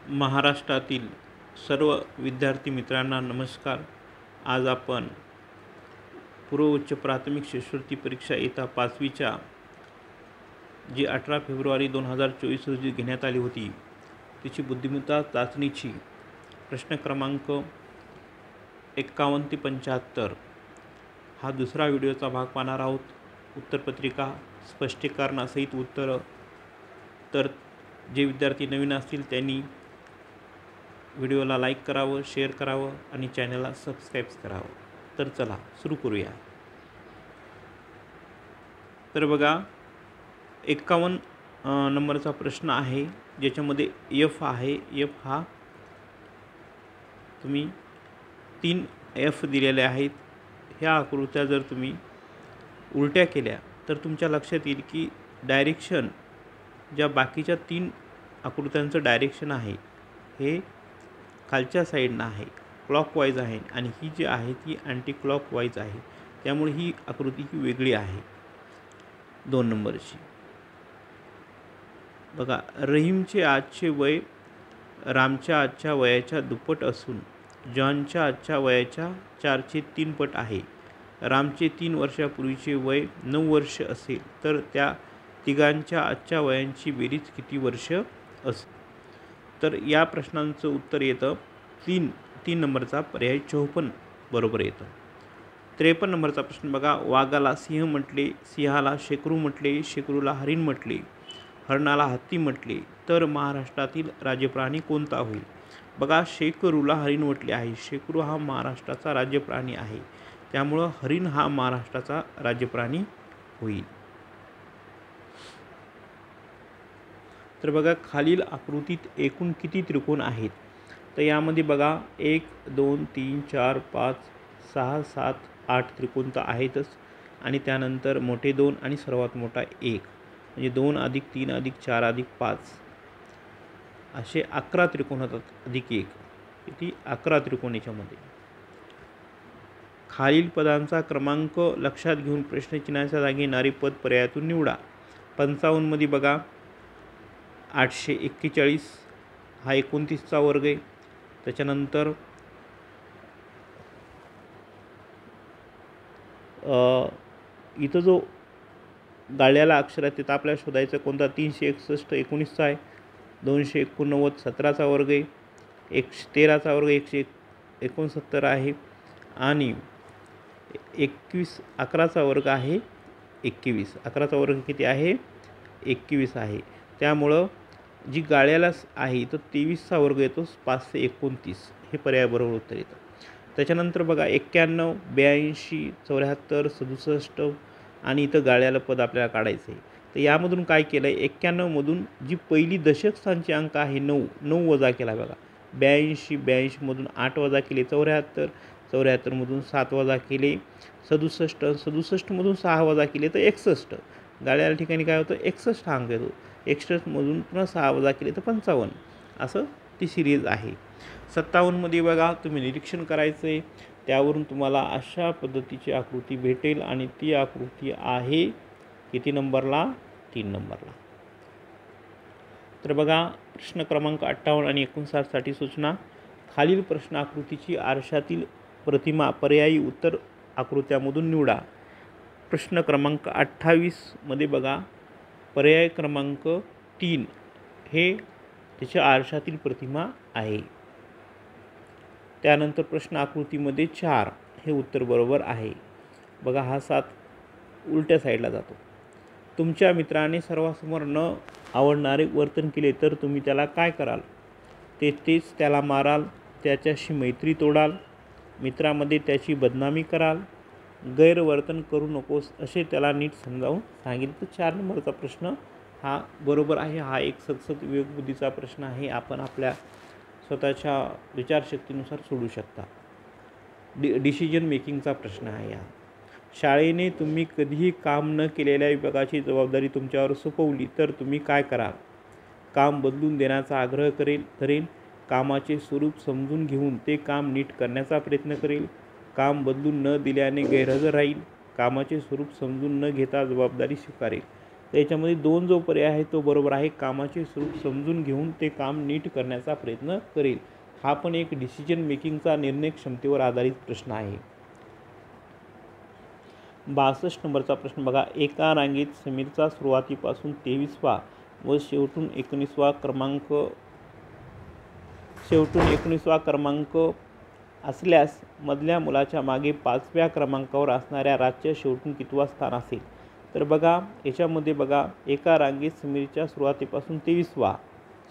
महाराष्ट्रातील सर्व विद्यार्थी मित्रांना नमस्कार। आज आपण पूर्व उच्च प्राथमिक शिष्यवृत्ती परीक्षा इयत्ता 5वीच्या जी 18 फेब्रुवारी 2024 रोजी घेण्यात आली होती तिची बुद्धिमत्ता चाचणीची प्रश्न क्रमांक 51 ते 75 हा दुसरा व्हिडिओचा भाग पाहणार आहोत। उत्तरपत्रिका स्पष्टीकरणासहित उत्तर। तर जे विद्यार्थी नवीन असतील त्यांनी व्हिडिओला लाईक करावं, शेअर करावं आणि चॅनलला सबस्क्राईब करावं। तर चला सुरू करूया। तर बघा 51 नंबरचा प्रश्न आहे ज्याच्यामध्ये एफ आहे। एफ हा तुम्ही 3 एफ दिलेले आहेत। ह्या आकृत्या जर तुम्ही उलट्या केल्या तर तुमच्या लक्षात येईल की डायरेक्शन ज्या बाकीच्या 3 आकृत्यांचं डायरेक्शन आहे हे खालच्या साईडनं आहे, क्लॉकवाईज आहे आणि ही जी आहे ती अँटी क्लॉकवाईज आहे। त्यामुळे ही आकृती ही वेगळी आहे 2 नंबरची। बघा, रहीमचे आजचे वय रामच्या आजच्या वयाच्या दुप्पट असून जॉनच्या आजच्या वयाच्या 4/3 पट आहे। रामचे 3 वर्षापूर्वीचे वय 9 वर्ष असेल तर त्या तिघांच्या आजच्या वयांची बेरीज किती वर्ष असेल? तर या प्रश्नांचं उत्तर येतं 3 नंबरचा पर्याय 54 बरोबर येतं। 53 नंबरचा प्रश्न बघा, वाघाला सिंह म्हटले, सिंहाला शेकरू म्हटले, शेकरूला हरिण म्हटले, हरणाला हत्ती म्हटले तर महाराष्ट्रातील राज्यप्राणी कोणता होईल? बघा, शेकरूला हरिण म्हटले आहे। शेकरू हा महाराष्ट्राचा राज्यप्राणी आहे, त्यामुळं हरिण हा महाराष्ट्राचा राज्यप्राणी होईल। तर बघा, खालील आकृतीत एकूण किती त्रिकोण आहेत? तर यामध्ये बघा 1 2 3 4 5 6 7 8 त्रिकोण तर आहेतच आणि त्यानंतर मोठे 2 आणि सर्वात मोठा 1 म्हणजे 2 + 3 + 4 + 5 असे 11 त्रिकोण होतात अधिक 1 किती 11 त्रिकोण याच्यामध्ये। खालील पदांचा क्रमांक लक्षात घेऊन प्रश्नचिन्हाच्या जागी येणारे पद पर्यायातून निवडा। 55 मध्ये बघा 841 हा 29चा वर्ग आहे। त्याच्यानंतर इथं जो गाळ्याला अक्षर आहे तिथं आपल्याला शोधायचं कोणता? 361 19चा आहे। 289 17चा वर्ग आहे। 113चा वर्ग 169 आहे आणि 21 11चा वर्ग आहे 21। 11चा वर्ग किती आहे? 21 आहे। त्यामुळं जी गाळ्याला आहे तर 23चा वर्ग येतो 529 हे पर्याय बरोबर उत्तर येतं। त्याच्यानंतर बघा 91 82 74 67 आणि इथं गाळ्याला पद आपल्याला काढायचं आहे। तर यामधून काय केलं आहे? 91 मधून जी पहिली दशक स्थानची अंक आहे 9 वजा केला बघा। 82 मधून 8 वजा केले 74 74 मधून 7 वजा केले 67 मधून 6 वजा केले तर 61। गाळ्याला ठिकाणी काय होतं? 61 हा अंक येतो। 61 मधून पुन्हा 6 वजा केले तर 55 असं ती सिरीज आहे। 57 मध्ये बघा तुम्ही निरीक्षण करायचं आहे, त्यावरून तुम्हाला अशा पद्धतीची आकृती भेटेल आणि ती आकृती आहे किती नंबरला? 3 नंबरला। तर बघा प्रश्न क्रमांक 58 आणि 59 साठी सूचना। खालील प्रश्न आकृतीची आरशातील प्रतिमा पर्यायी उत्तर आकृत्यामधून निवडा। प्रश्न क्रमांक 28 मध्ये बघा पर्याय क्रमांक 3 हे त्याच्या आरशातील प्रतिमा आहे। त्यानंतर प्रश्न आकृतीमध्ये 4 हे उत्तर बरोबर आहे। बघा हा 7 उलट्या साईडला जातो। तुमच्या मित्राने सर्वांसमोर न आवडणारे वर्तन केले तर तुम्ही त्याला काय कराल? तेच त्याला माराल, त्याच्याशी मैत्री तोडाल, मित्रामध्ये त्याची बदनामी कराल, गैरवर्तन करू नकोस असे त्याला नीट समजावून सांगितलं। तर 4 नंबरचा प्रश्न हा बरोबर आहे। हा एक सतत विवेकबुद्धीचा प्रश्न आहे, आपण आपल्या स्वतःच्या विचारशक्तीनुसार सोडू शकता। डिसिजन मेकिंगचा प्रश्न आहे हा। शाळेने तुम्ही कधीही काम न केलेल्या विभागाची जबाबदारी तुमच्यावर सोपवली तर तुम्ही काय कराल? काम बदलून देण्याचा आग्रह करेल, कामाचे स्वरूप समजून घेऊन ते काम नीट करण्याचा प्रयत्न करेल, काम बदलून न दिल्याने गैरहजर राहील, कामाचे स्वरूप समजून न घेता जबाबदारी स्वीकारेल। तर याच्यामध्ये 2 जो पर्याय आहे तो बरोबर आहे. कामाचे स्वरूप समजून घेऊन ते काम नीट करण्याचा प्रयत्न करेल. हा पण एक डिसिजन मेकिंगचा निर्णय क्षमतेवर आधारित प्रश्न आहे. 62 नंबरचा प्रश्न बघा. एका रांगेत समीरचा सुरुवातीपासून 23वा व शेवटून 19वा क्रमांक असल्यास मधल्या मुलाच्या मागे 5व्या क्रमांकावर असणाऱ्या राजच्या शेवटून कितवा स्थान असेल. तर बघा याच्यामध्ये बघा, एका रांगेत समीरच्या सुरुवातीपासून 23वा,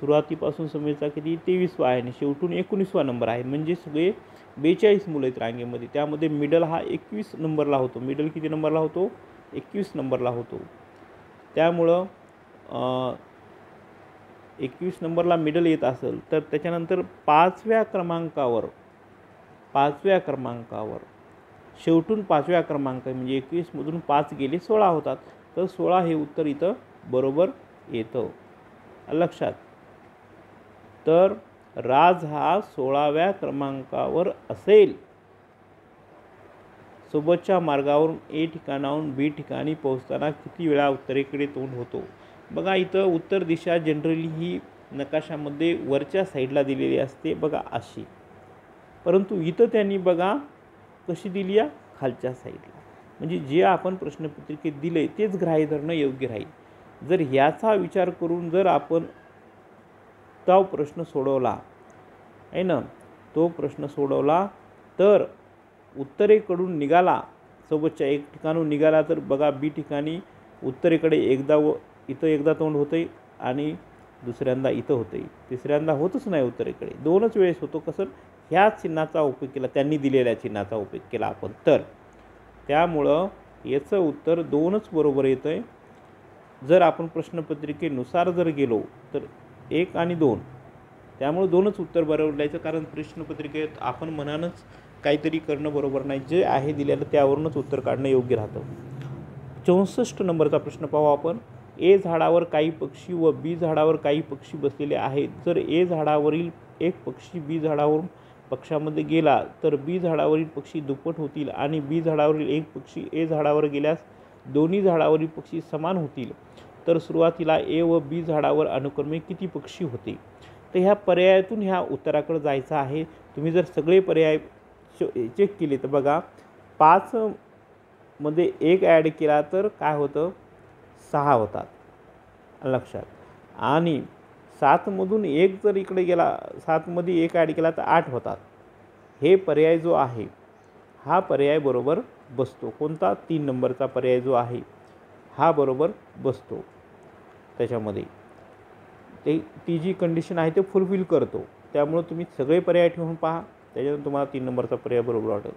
सुरुवातीपासून समीरचा किती 23वा आहे आणि शेवटून 19वा नंबर आहे. म्हणजे सगळे 42 मुलं आहेत रांगेमध्ये. त्यामध्ये मिडल हा 21 नंबरला होतो. मिडल किती नंबरला होतो? 21 नंबरला होतो. त्यामुळं 21 नंबरला मिडल येत असेल तर त्याच्यानंतर 5व्या क्रमांकावर शेवटून 5व्या क्रमांक म्हणजे 21मधून 5 गेले 16 होतात. तर 16 हे उत्तर इथं बरोबर येतं. लक्षात. तर राज हा 16व्या क्रमांकावर असेल. सोबतच्या मार्गावरून ए ठिकाणाहून बी ठिकाणी पोहोचताना किती वेळा उत्तरेकडे तोंड होतो. बघा इथं उत्तर दिशा जनरली ही नकाशामध्ये वरच्या साईडला दिलेली असते बघा अशी, परंतु इथं त्यांनी बघा कशी दिली आहे खालच्या साईडला. म्हणजे जे आपण प्रश्नपत्रिकेत दिले तेच ग्राह्य धरणं योग्य राहील. जर ह्याचा विचार करून जर आपण तो प्रश्न सोडवला आहे ना, तो प्रश्न सोडवला तर उत्तरेकडून निघाला, सोबतच्या एक ठिकाणून निघाला तर बघा बी ठिकाणी उत्तरेकडे एकदा व इथं एकदा तोंड होते आणि दुसऱ्यांदा इथं होते, तिसऱ्यांदा होतच नाही उत्तरेकडे, 2च वेळेस होतो. कसं? ह्या चिन्हाचा उपयोग केला, त्यांनी दिलेल्या चिन्हाचा उपयोग केला आपण. तर त्यामुळं याचं उत्तर 2च बरोबर येतं आहे. जर आपण प्रश्नपत्रिकेनुसार जर गेलो तर 1 आणि 2, त्यामुळे 2च उत्तर बरोबर द्यायचं. कारण प्रश्नपत्रिकेत आपण मनानंच काहीतरी करणं बरोबर नाही, जे आहे दिलेलं त्यावरूनच उत्तर काढणं योग्य राहतं. 64 नंबरचा प्रश्न पाहू आपण. ए झाडावर काही पक्षी व बी झाडावर काही पक्षी बसलेले आहेत. जर ए झाडावरील एक पक्षी बी झाडावरून पक्षामध्ये गेला तर बी झाडावरील पक्षी दुप्पट होतील आणि बी झाडावरील एक पक्षी ए झाडावर गेल्यास दोन्ही झाडावरील पक्षी समान होतील. तर सुरुवातीला ए व बी झाडावर अनुक्रमे किती पक्षी होते. तर ह्या पर्यायातून ह्या उत्तराकडे जायचं आहे. तुम्ही जर सगळे पर्याय चेक केले तर बघा 5 मध्ये 1 ॲड केला तर काय होतं? 6 होतात. लक्षात. आणि 7 मधून 1 जर इकडे गेला, 7 मध्ये 1 ॲड केला तर 8 होतात. हे पर्याय जो आहे हा पर्याय बरोबर बसतो. कोणता? 3 नंबरचा पर्याय जो आहे हा बरोबर बसतो. त्याच्यामध्ये ती जी कंडिशन आहे ते फुलफिल करतो. त्यामुळे तुम्ही सगळे पर्याय ठेवून पहा, त्याच्यातून तुम्हाला 3 नंबरचा पर्याय बरोबर वाटेल.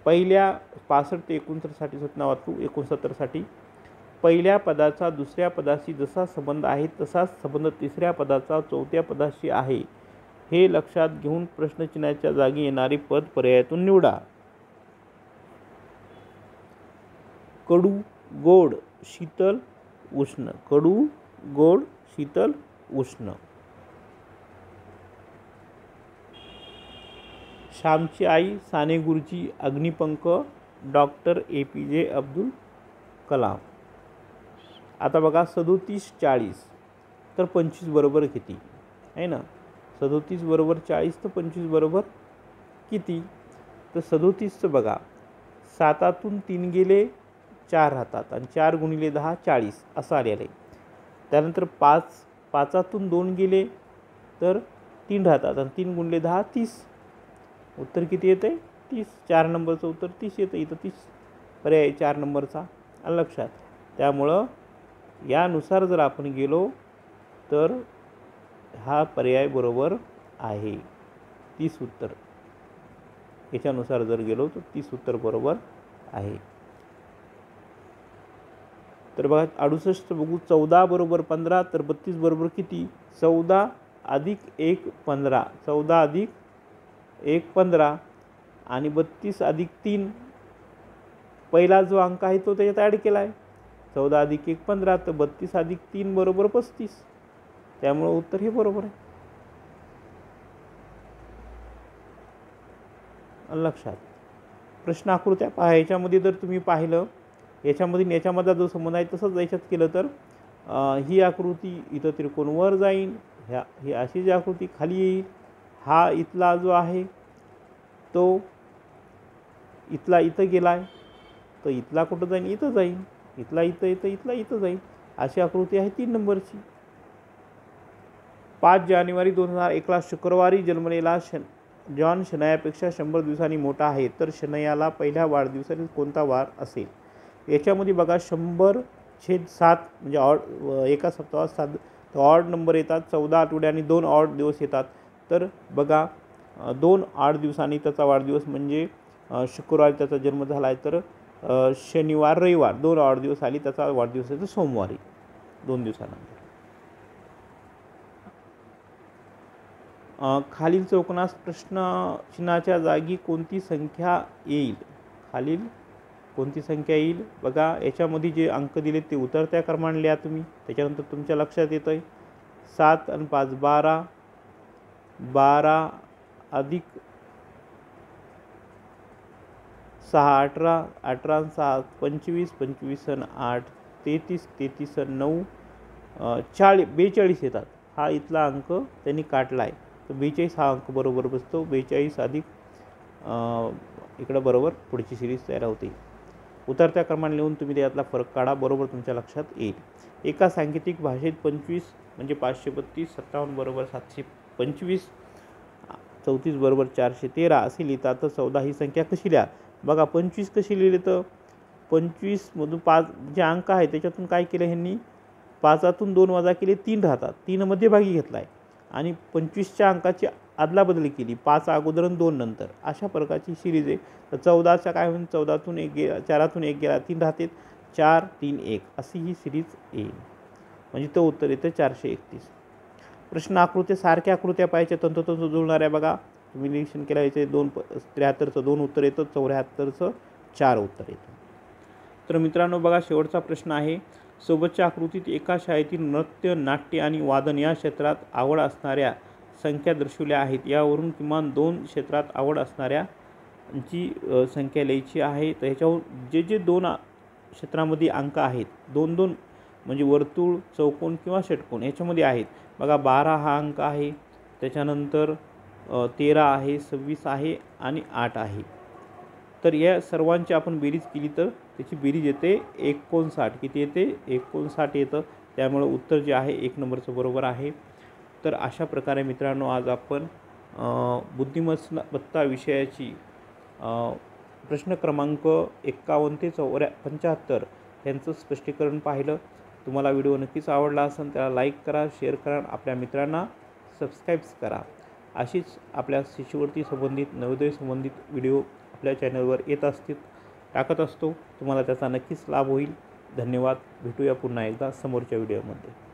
पहिल्या 65 ते 69साठी सूचना वाचू. 69साठी पहिल्या पदाचा दुसऱ्या पदाशी जसा संबंध आहे तसाच संबंध तिसऱ्या पदाचा चौथ्या पदाशी आहे हे लक्षात घेऊन प्रश्नचिन्हाच्या जागी येणारे पद पर्यायातून निवडा. कडू, गोड, शीतल, उष्ण. कडू, गोड, शीतल, उष्ण. श्यामची आई साने गुरुजी, अग्निपंख, डॉक्टर APJ अब्दुल कलाम. आता बघा 37 40 तर 25 बरोबर किती आहे ना. 37 बरोबर 40 तर 25 बरोबर किती. तर 37चं बघा 7तून 3 गेले 4 राहतात आणि 4 गुणिले 10 40 असं आलेलं आहे. त्यानंतर 5तून 2 गेले तर 3 राहतात आणि 3 गुणिले 10 30. उत्तर किती येते? 30. 4 नंबरचं उत्तर 30 येतं. इथं 30 पर्याय 4 नंबरचा. लक्षात. त्यामुळं यानुसार जर आपण गेलो तर हा पर्याय बरोबर आहे. 30 उत्तर याच्यानुसार जर गेलो तर 30 उत्तर बरोबर आहे. तर बघा 68 बघू. 14 बरोबर 15 तर 32 बरोबर किती? 14 अधिक 1 15. 14 अधिक 1 15 आणि 32 अधिक 3. पहिला जो अंक आहे तो त्याच्यात ॲड केला आहे. 14 अधिक 1 15 तर 32 अधिक 3 बरोबर 35. त्यामुळे उत्तर हे बरोबर आहे. लक्षात. प्रश्न आकृत्या पहा. याच्यामध्ये जर तुम्ही पाहिलं याच्यामध्ये याच्यामधला जो संबंध आहे तसंच याच्यात केलं तर ही आकृती इथं त्रिकोण वर जाईल, ही अशी जी आकृती खाली येईल. हा इथला जो आहे तो इथला इथं गेला आहे, तर इथला कुठं जाईल, इथं जाईल. इथला इथं येतं, इथला इथं जाईल. अशी आकृती आहे 3 नंबरची. 5 जानेवारी 2001ला शुक्रवारी जन्मलेला जॉन शनायापेक्षा 100 दिवसांनी मोठा आहे, तर शनायाला पहिल्या वाढदिवसातील कोणता वार असेल. याच्यामध्ये बघा 100/7 म्हणजे ऑड एका सप्ताहात 7 ऑड नंबर येतात, 14 आठवडे आणि 2 ऑड दिवस येतात. तर बघा 2 8 दिवसांनी त्याचा वाढदिवस म्हणजे शुक्रवारी त्याचा जन्म झाला आहे, तर शनिवार रविवार 2 ऑड दिवस आली, त्याचा वाढदिवस येतो सोमवारी 2 दिवसानंतर. खालील चौकोनास प्रश्न चिन्हाच्या जागी कोणती संख्या येईल. खालील कोणती संख्या येईल बघा. याच्यामध्ये जे अंक दिले ते उतरत्या क्रमाने लिहा तुम्ही, त्याच्यानंतर तुमच्या लक्षात येतं आहे 7 आणि 5 12, 12 अधिक 6 18, 18 आणि 6 25, 25 आणि 8 33, 33 आणि 9 42 येतात. हा इथला अंक त्यांनी काढला आहे, तर 42 हा अंक बरोबर बसतो. 42 अधिक इकडं बरोबर पुढची सिरीज तयार होते. उतरत्या क्रमाने लिहून तुम्ही त्यातला फरक काढा, बरोबर तुमच्या लक्षात येईल. एका सांकेतिक भाषेत 25 म्हणजे 532, 57 बरोबर 725, 34 बरोबर 413 असे लिहितात. तर 14 ही संख्या कशी लिहा बघा. 25 कशी लिहिली, तर 25मधून 5 जे अंक आहे त्याच्यातून काय केलं ह्यांनी, 5तून 2 वजा केले, 3 राहतात, 3 मध्यभागी घेतला आहे आणि 25च्या अंकाची अदलाबदली केली, 5 अगोदर आणि 2 नंतर. अशा प्रकारची सिरीज आहे. तर 14च्या काय होईल, 14तून 1 गेला, 4तून 1 गेला, 3 राहते, 4 3 1 अशी ही सिरीज येईल. म्हणजे तो उत्तर येतं 431. प्रश्न आकृत्या सारख्या आकृत्या पाहिजे तंतोतंत जुळणाऱ्या बघा. तुम्ही निरीक्षण केलं याचे 73चं 2 उत्तर येतं, 74चं 4 उत्तर येतं. तर मित्रांनो बघा, शेवटचा प्रश्न आहे. सोबतच्या आकृतीत एका शाळेतील नृत्य, नाट्य आणि वादन या क्षेत्रात आवड असणाऱ्या संख्या दर्शवल्या आहेत. यावरून किमान 2 क्षेत्रात आवड असणाऱ्यांची संख्या लिहायची आहे. तर ह्याच्यावर जे 2 क्षेत्रामध्ये अंक आहेत, 2-2 म्हणजे वर्तुळ, चौकोन किंवा षटकोन ह्याच्यामध्ये आहेत बघा. 12 हा अंक आहे, त्याच्यानंतर 13 आहे, 26 आहे आणि 8 आहे. तर या सर्वांची आपण बेरीज केली तर त्याची बेरीज येते 59. किती येते, 59 येतं. त्यामुळे उत्तर जे आहे 1 नंबरचं बरोबर आहे. तर अशा प्रकारे मित्रांनो आज आपण बुद्धिमत्ता विषयाची प्रश्न क्रमांक 51 ते 75 यांचं स्पष्टीकरण पाहिलं. तुम्हाला व्हिडिओ नक्कीच आवडला असेल, त्याला लाईक करा, शेअर करा, आपल्या मित्रांना सबस्क्राईब करा. अशीच आपल्या शिष्यवृत्ती संबंधित, नवोदय संबंधित व्हिडिओ आपल्या चॅनलवर येत असतील, टाकत असतो. तुम्हाला त्याचा नक्कीच लाभ होईल. धन्यवाद. भेटूया पुन्हा एकदा समोरच्या व्हिडिओमध्ये.